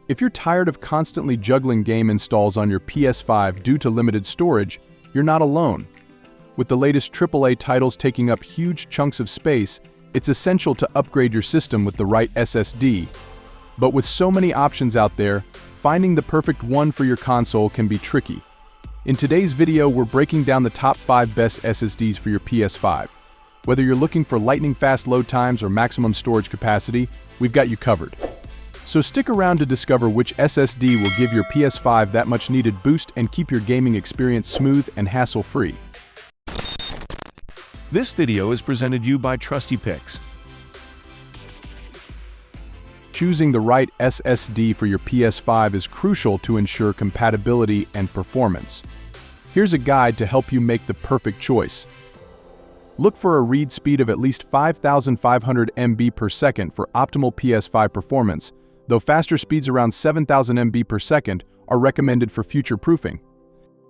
If you're tired of constantly juggling game installs on your PS5 due to limited storage, you're not alone. With the latest AAA titles taking up huge chunks of space, it's essential to upgrade your system with the right SSD. But with so many options out there, finding the perfect one for your console can be tricky. In today's video, we're breaking down the top 5 best SSDs for your PS5. Whether you're looking for lightning-fast load times or maximum storage capacity, we've got you covered. So stick around to discover which SSD will give your PS5 that much-needed boost and keep your gaming experience smooth and hassle-free. This video is presented to you by Trusty Picks. Choosing the right SSD for your PS5 is crucial to ensure compatibility and performance. Here's a guide to help you make the perfect choice. Look for a read speed of at least 5,500 MB per second for optimal PS5 performance, though faster speeds around 7,000 MB per second are recommended for future-proofing.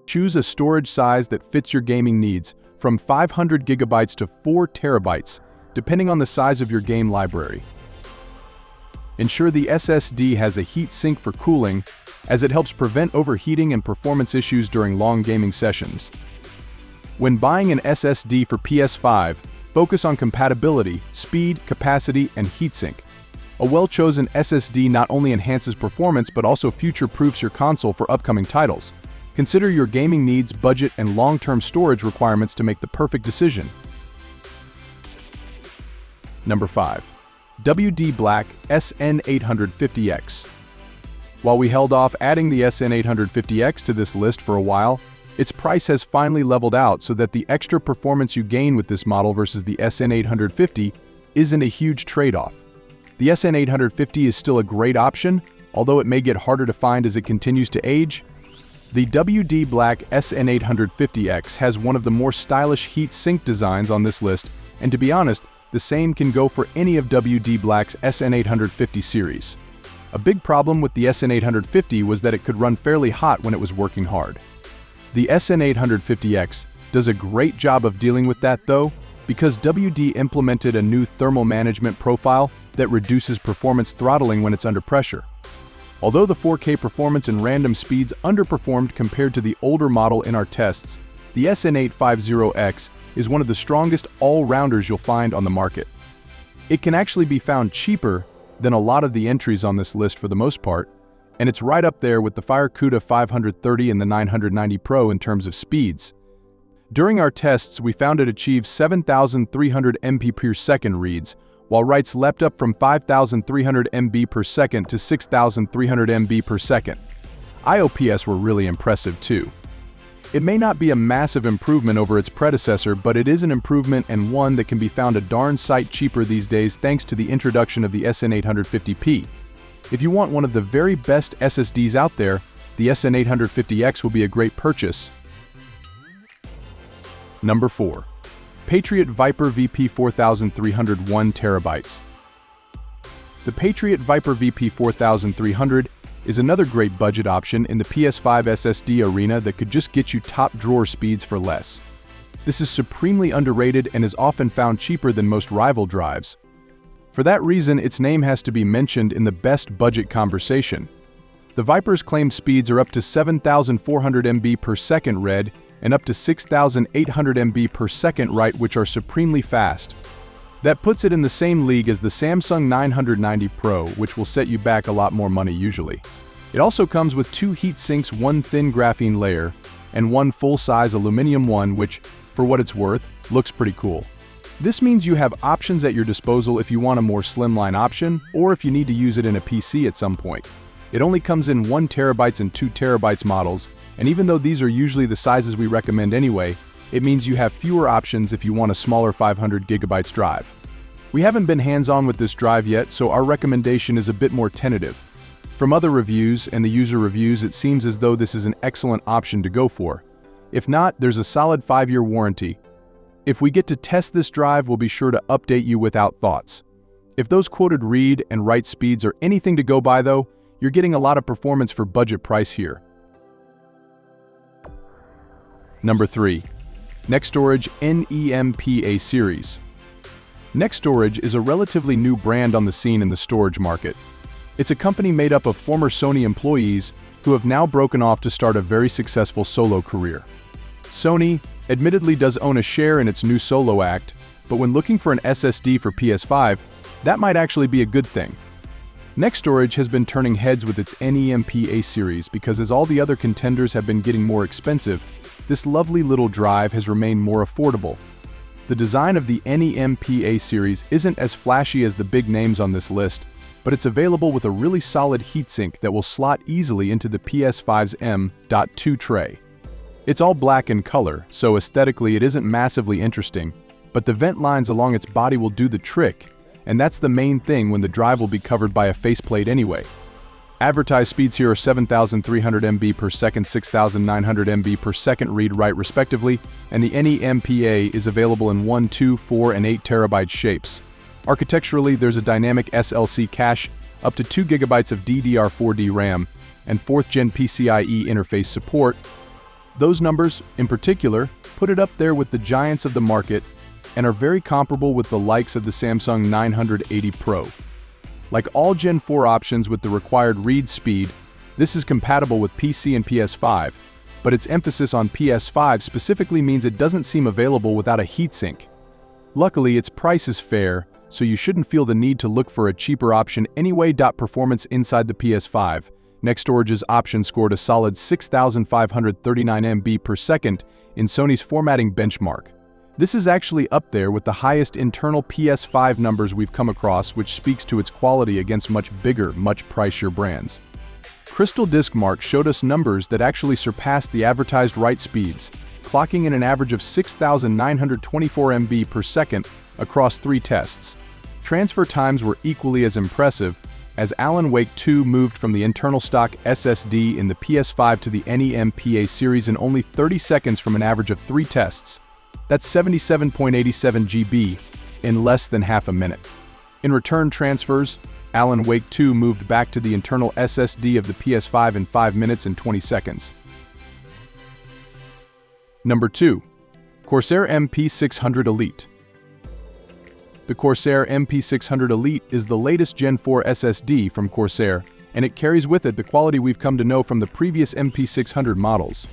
Choose a storage size that fits your gaming needs, from 500 GB to 4 TB, depending on the size of your game library. Ensure the SSD has a heatsink for cooling, as it helps prevent overheating and performance issues during long gaming sessions. When buying an SSD for PS5, focus on compatibility, speed, capacity, and heatsink. A well-chosen SSD not only enhances performance but also future-proofs your console for upcoming titles. Consider your gaming needs, budget, and long-term storage requirements to make the perfect decision. Number 5. Black SN850X. While we held off adding the SN850X to this list for a while, its price has finally leveled out so that the extra performance you gain with this model versus the SN850 isn't a huge trade-off. The SN850 is still a great option, although it may get harder to find as it continues to age. The Black SN850X has one of the more stylish heat-sink designs on this list, and to be honest, the same can go for any of Black's SN850 series. A big problem with the SN850 was that it could run fairly hot when it was working hard. The SN850X does a great job of dealing with that though, because WD implemented a new thermal management profile that reduces performance throttling when it's under pressure. Although the 4K performance and random speeds underperformed compared to the older model in our tests, the SN850X is one of the strongest all-rounders you'll find on the market. It can actually be found cheaper than a lot of the entries on this list for the most part, and it's right up there with the FireCuda 530 and the 990 Pro in terms of speeds. During our tests, we found it achieved 7,300 MB per second reads, while writes leapt up from 5,300 MB per second to 6,300 MB per second. IOPS were really impressive too. It may not be a massive improvement over its predecessor, but it is an improvement and one that can be found a darn sight cheaper these days thanks to the introduction of the SN850P. If you want one of the very best SSDs out there, the SN850X will be a great purchase. Number 4. Patriot Viper VP 4300 1 TB. The Patriot Viper VP 4300 is another great budget option in the PS5 SSD arena that could just get you top-drawer speeds for less. This is supremely underrated and is often found cheaper than most rival drives. For that reason, its name has to be mentioned in the best budget conversation. The Viper's claimed speeds are up to 7,400 MB per second read and up to 6,800 MB per second write, which are supremely fast. That puts it in the same league as the Samsung 990 Pro, which will set you back a lot more money usually. It also comes with 2 heat sinks, one thin graphene layer, and one full-size aluminum one, which, for what it's worth, looks pretty cool. This means you have options at your disposal if you want a more slimline option, or if you need to use it in a PC at some point. It only comes in 1 TB and 2 TB models, and even though these are usually the sizes we recommend anyway, it means you have fewer options if you want a smaller 500 GB drive. We haven't been hands-on with this drive yet, so our recommendation is a bit more tentative. From other reviews and the user reviews, it seems as though this is an excellent option to go for. If not, there's a solid 5-year warranty. If we get to test this drive, we'll be sure to update you without thoughts. If those quoted read and write speeds are anything to go by though, you're getting a lot of performance for budget price here. Number 3. Nextorage NEM-PA series. Nextorage is a relatively new brand on the scene in the storage market. It's a company made up of former Sony employees who have now broken off to start a very successful solo career. Sony admittedly does own a share in its new solo act, but when looking for an SSD for PS5, that might actually be a good thing. Nextorage has been turning heads with its NEM-PA series because as all the other contenders have been getting more expensive, this lovely little drive has remained more affordable. The design of the NEM-PA series isn't as flashy as the big names on this list, but it's available with a really solid heatsink that will slot easily into the PS5's M.2 tray. It's all black in color, so aesthetically it isn't massively interesting, but the vent lines along its body will do the trick, and that's the main thing when the drive will be covered by a faceplate anyway. Advertised speeds here are 7,300 MB per second, 6,900 MB per second read-write respectively, and the NEM-PA is available in 1, 2, 4, and 8 terabyte shapes. Architecturally, there's a dynamic SLC cache, up to 2 GB of DDR4 RAM, and 4th Gen PCIe interface support. Those numbers, in particular, put it up there with the giants of the market and are very comparable with the likes of the Samsung 980 Pro. Like all Gen 4 options with the required read speed, this is compatible with PC and PS5, but its emphasis on PS5 specifically means it doesn't seem available without a heatsink. Luckily, its price is fair, so you shouldn't feel the need to look for a cheaper option anyway. Performance inside the PS5. Nextorage's option scored a solid 6,539 MB per second in Sony's formatting benchmark. This is actually up there with the highest internal PS5 numbers we've come across, which speaks to its quality against much bigger, much pricier brands. Crystal Disk Mark showed us numbers that actually surpassed the advertised write speeds, clocking in an average of 6,924 MB per second across 3 tests. Transfer times were equally as impressive, as Alan Wake 2 moved from the internal stock SSD in the PS5 to the NEM-PA series in only 30 seconds from an average of 3 tests. That's 77.87 GB in less than half a minute. In return transfers, Alan Wake 2 moved back to the internal SSD of the PS5 in 5 minutes and 20 seconds. Number 2. Corsair MP600 Elite. The Corsair MP600 Elite is the latest Gen 4 SSD from Corsair, and it carries with it the quality we've come to know from the previous MP600 models.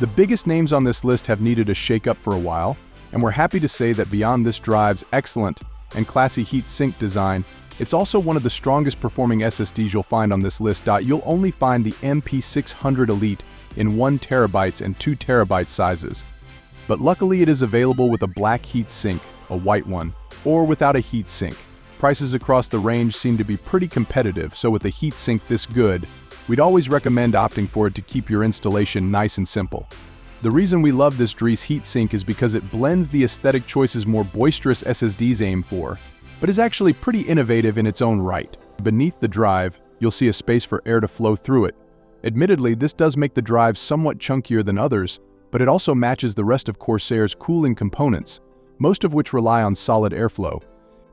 The biggest names on this list have needed a shake-up for a while, and we're happy to say that beyond this drive's excellent and classy heat-sink design, it's also one of the strongest performing SSDs you'll find on this list. You'll only find the MP600 Elite in 1 TB and 2 TB sizes. But luckily it is available with a black heat-sink, a white one, or without a heat-sink. Prices across the range seem to be pretty competitive, so with a heat-sink this good, we'd always recommend opting for it to keep your installation nice and simple. The reason we love this Dries heat-sink is because it blends the aesthetic choices more boisterous SSDs aim for, but is actually pretty innovative in its own right. Beneath the drive, you'll see a space for air to flow through it. Admittedly, this does make the drive somewhat chunkier than others, but it also matches the rest of Corsair's cooling components, most of which rely on solid airflow.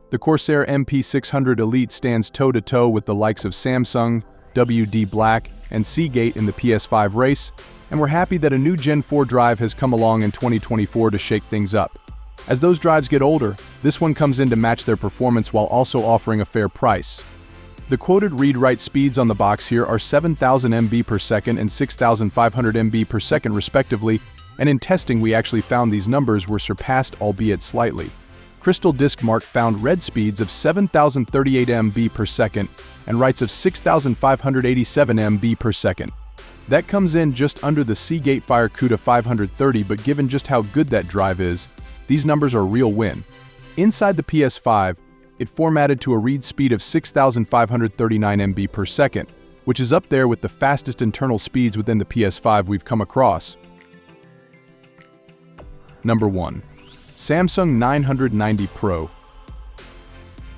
The Corsair MP600 Elite stands toe-to-toe with the likes of Samsung, WD Black, and Seagate in the PS5 race, and we're happy that a new Gen 4 drive has come along in 2024 to shake things up. As those drives get older, this one comes in to match their performance while also offering a fair price. The quoted read-write speeds on the box here are 7,000 MB per second and 6,500 MB per second respectively, and in testing we actually found these numbers were surpassed, albeit slightly. Crystal Disk Mark found read speeds of 7,038 MB per second and writes of 6,587 MB per second. That comes in just under the Seagate FireCuda 530, but given just how good that drive is, these numbers are a real win. Inside the PS5, it formatted to a read speed of 6,539 MB per second, which is up there with the fastest internal speeds within the PS5 we've come across. Number 1. Samsung 990 Pro.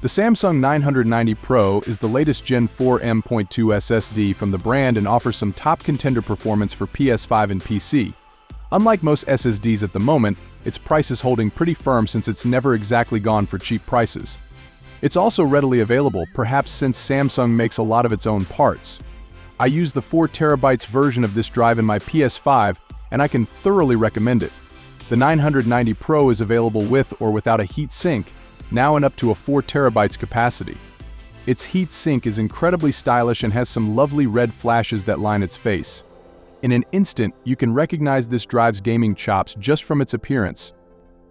The Samsung 990 Pro is the latest Gen 4 M.2 SSD from the brand and offers some top contender performance for PS5 and PC. Unlike most SSDs at the moment, its price is holding pretty firm since it's never exactly gone for cheap prices. It's also readily available, perhaps since Samsung makes a lot of its own parts. I use the 4 TB version of this drive in my PS5, and I can thoroughly recommend it. The 990 Pro is available with or without a heat sink, now in up to a 4 TB capacity. Its heat sink is incredibly stylish and has some lovely red flashes that line its face. In an instant, you can recognize this drive's gaming chops just from its appearance.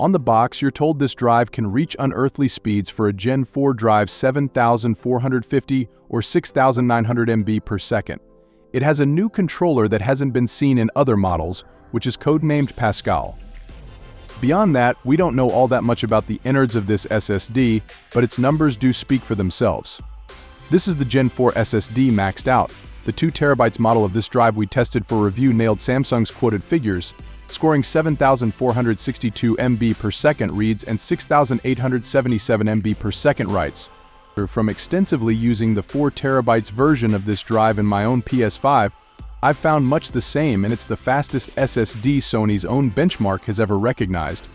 On the box, you're told this drive can reach unearthly speeds for a Gen 4 drive 7,450 or 6,900 MB per second. It has a new controller that hasn't been seen in other models, which is codenamed Pascal. Beyond that, we don't know all that much about the innards of this SSD, but its numbers do speak for themselves. This is the Gen 4 SSD maxed out. The 2TB model of this drive we tested for review nailed Samsung's quoted figures, scoring 7,462 MB per second reads and 6,877 MB per second writes. From extensively using the 4TB version of this drive in my own PS5, I've found much the same, and it's the fastest SSD Sony's own benchmark has ever recognized.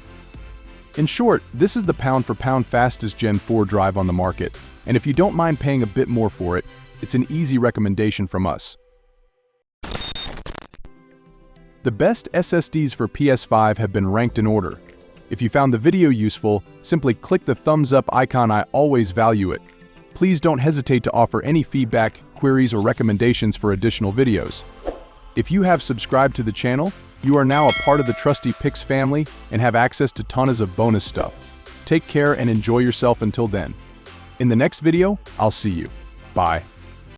In short, this is the pound-for-pound fastest Gen 4 drive on the market, and if you don't mind paying a bit more for it, it's an easy recommendation from us. The best SSDs for PS5 have been ranked in order. If you found the video useful, simply click the thumbs up icon. I always value it. Please don't hesitate to offer any feedback, queries, or recommendations for additional videos. If you have subscribed to the channel, you are now a part of the Trusty Picks family and have access to tons of bonus stuff. Take care and enjoy yourself until then. In the next video, I'll see you. Bye.